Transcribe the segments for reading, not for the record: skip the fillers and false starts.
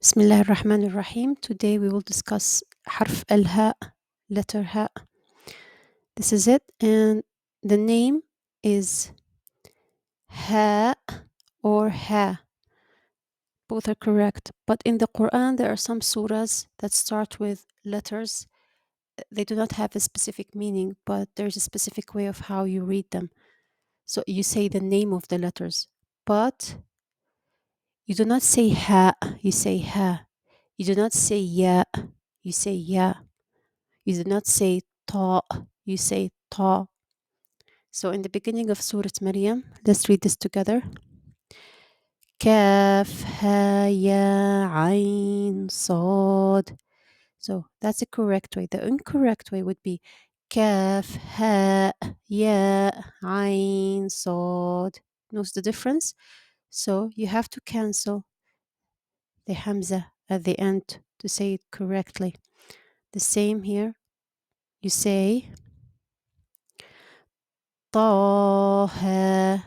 Bismillah ar-Rahman ar-Rahim. Today we will discuss حرف الهاء, letter ha. This is it, and the name is ha or ha. Both are correct, but in the Quran there are some surahs that start with letters. They do not have a specific meaning, but there's a specific way of how you read them. So you say the name of the letters, but you do not say ha, you say ha. You do not say ya, you say ya. You do not say ta, you say ta. So in the beginning of Surah Maryam, let's read this together. Kaf, ha, ya, ayn, sad. So that's the correct way. The incorrect way would be kaf, ha, ya, ayn, sad. Notice the difference? So you have to cancel the hamza at the end to say it correctly. The same here. You say طه.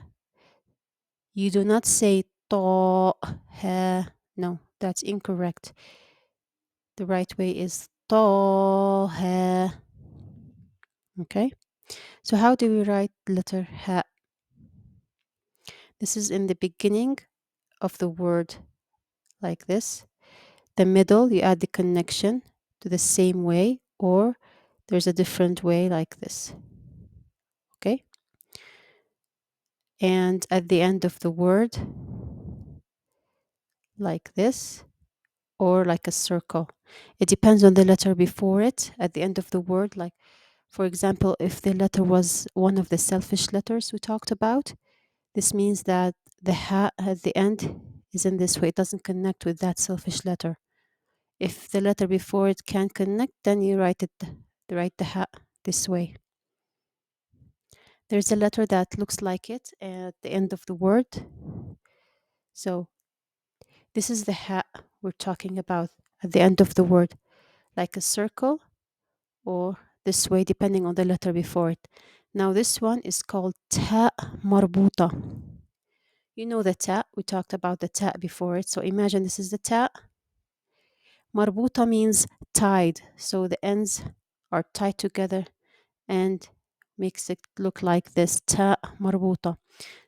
You do not say طه. No, that's incorrect. The right way is طه. Okay. So how do we write letter ha? This is in the beginning of the word like this. The middle, you add the connection to the same way, or there's a different way like this. Okay. And at the end of the word, like this, or like a circle. It depends on the letter before it at the end of the word. Like, for example, if the letter was one of the selfish letters we talked about, this means that the ha at the end is in this way. It doesn't connect with that selfish letter. If the letter before it can't connect, then you write the ha this way. There's a letter that looks like it at the end of the word. So this is the ha we're talking about at the end of the word, like a circle or this way, depending on the letter before it. Now, this one is called ta marbuta. You know the ta, we talked about the ta before it. So imagine this is the ta. Marbuta means tied. So the ends are tied together and makes it look like this ta marbuta.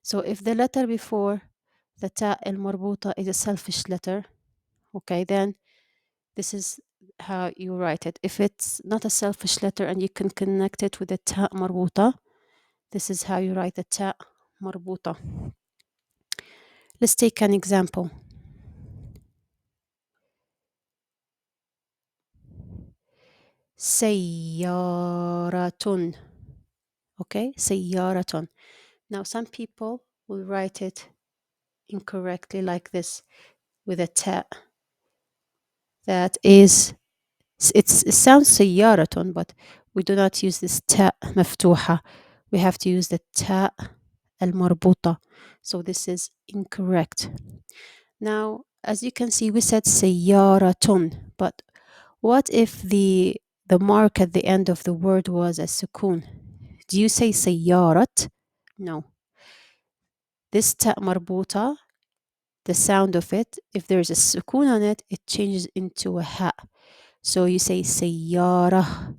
So if the letter before the ta al marbuta is a selfish letter, okay, then this is how you write it. If it's not a selfish letter and you can connect it with the ta marbuta, this is how you write the ta marbuta. Let's take an example. سيارة. Okay, سيارة. Now some people will write it incorrectly like this with a ta. That is, it sounds سيارة, but we do not use this ta مفتوحة. We have to use the ta المربوطة. So this is incorrect. Now, as you can see, we said سيارة, but what if the mark at the end of the word was a sukun? Do you say سيارة? No. This ta marbuta, the sound of it, if there's a sukun on it, it changes into a ha. So you say سيارة.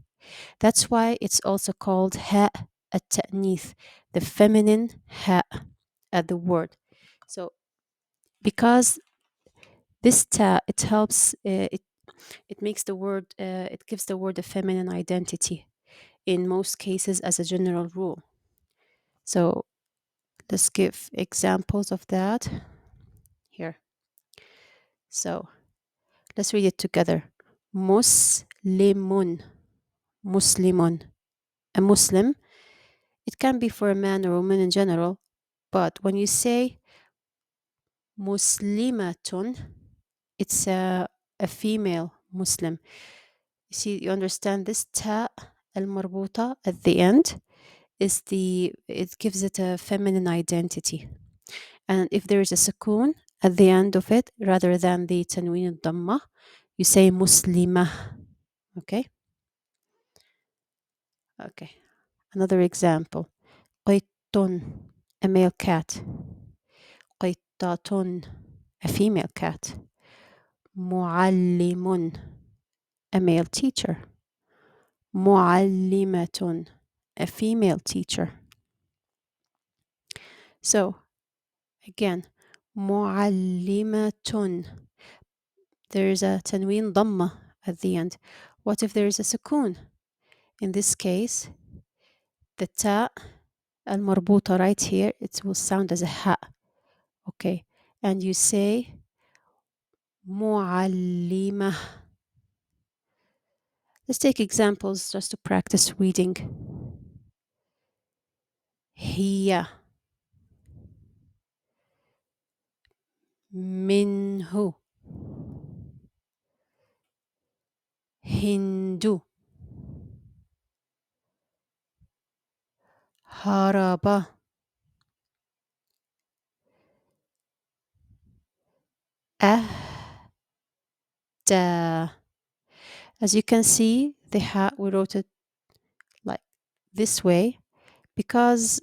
That's why it's also called ha at-ta'nith, the feminine ha at the word. So because this ta, it helps, it makes the word, it gives the word a feminine identity in most cases as a general rule. So let's give examples of that here. So let's read it together. Muslimun, Muslimun, a Muslim. It can be for a man or woman in general, but when you say Muslimatun, it's a female Muslim. You see, you understand this ta al-marbuta at the end is it gives it a feminine identity. And if there is a sukoon at the end of it, rather than the tanween al-damma, you say muslima. Okay? Okay. Another example. Qaytun, a male cat. Qaytatun, a female cat. معلم, a male teacher. معلمة, a female teacher. So again, معلمة. There is a tanween ضمة at the end. What if there is a سكون? In this case, the ta المربوطة right here, it will sound as a ha. Okay, and you say معلمة. Let's take examples just to practice reading. هي, منه, هند, هرب, أهدى. As you can see, the ha, we wrote it like this way because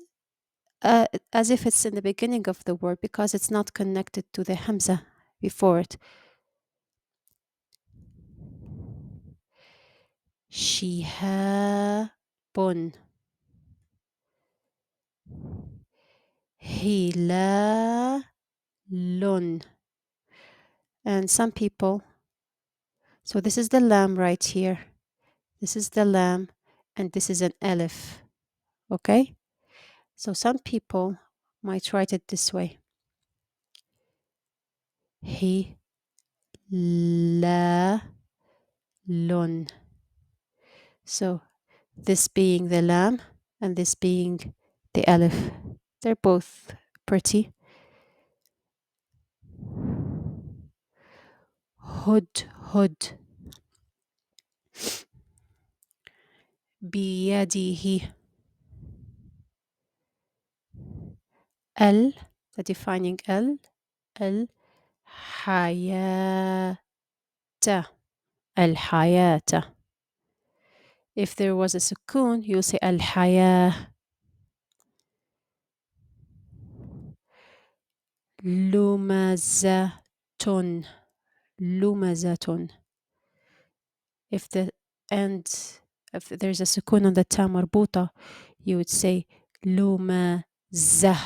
as if it's in the beginning of the word, because it's not connected to the hamza before it. شهاب, هلال. And some people, so this is the lam right here, this is the lam, and this is an alif. Okay, so some people might write it this way: he, la, lun. So this being the lam and this being the alif, they're both pretty. هدهد, بيده. The defining الحياة, الحياة. If there was a سكون, you'll say الحياة. لمزة, لمزة. If there's a سكون on the ta مربوطة, you would say لمزة,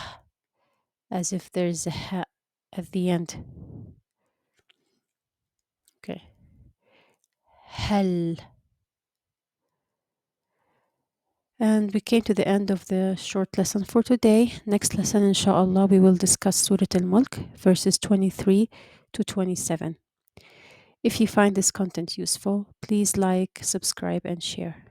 as if there's a ha at the end. Okay. هل. And we came to the end of the short lesson for today. Next lesson, inshallah, we will discuss Surah Al-Mulk, verses 23 to 27. If you find this content useful, please like, subscribe, and share.